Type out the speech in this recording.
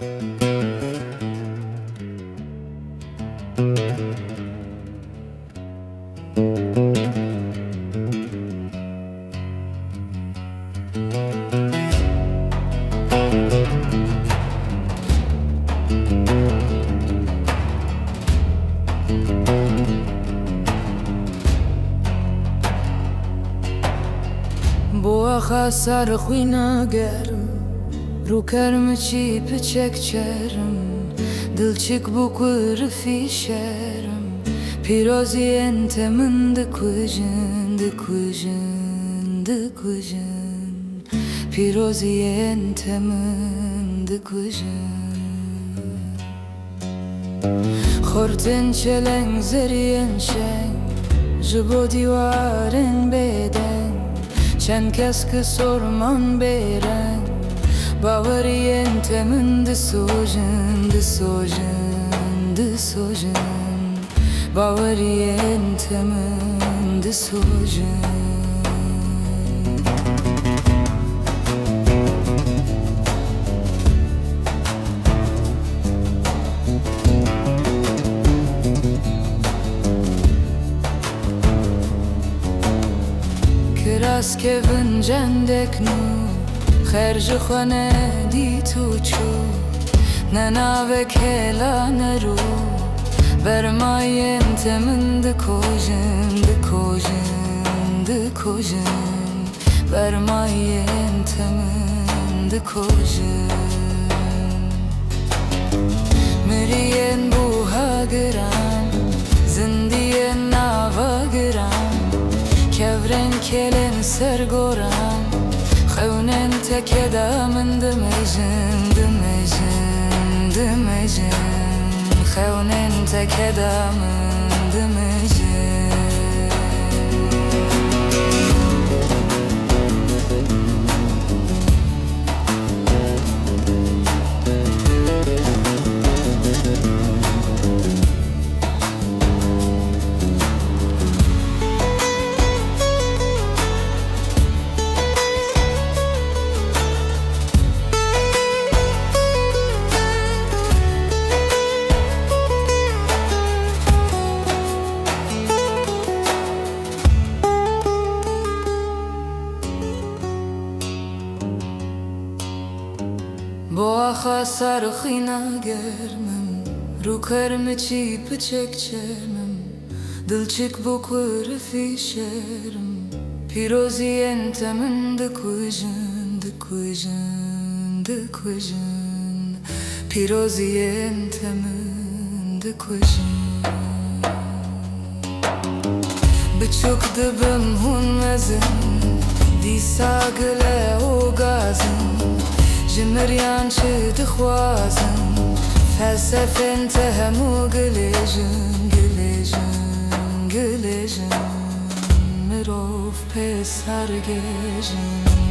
Bu Axa Sar Xwîna Germ ro kerm çî piçek çerim dilçik bu kurfî şerim piroziyên te min dikujin dikujin dikujin piroziyên te min dikujin xortên çeleng zeriyên şeng ji bo dîwarên bêdeng çend kes ki sorman bêreng baweriyên te min disojin disojin disojin baweriyên te min disojin. Kiraz kevin cendek nu xer ji xwe nedît û çû ne navek hêla ne rû bermayên te min dikojin dikojin dikojin bermayên te min dikojin miriyên buha giran zindiyên nava giran kevrên kelên sergoran xewnên teke da min dimejin dimejin dimejin xewnên teke da min dimejin. Bu Axa Sar Xwîna Germim ro kerm çî piçek çerim dilçik bu kurfî şerim piroziyên te min dikujin dikujin dikujin piroziyên te min dikujin biçûk dibim hûn mezin dîsa gile û gazin ji miriyan çi dixwazin felsefên te hemû gilêjin gilêjin gilêjin mirov pê sergêjin.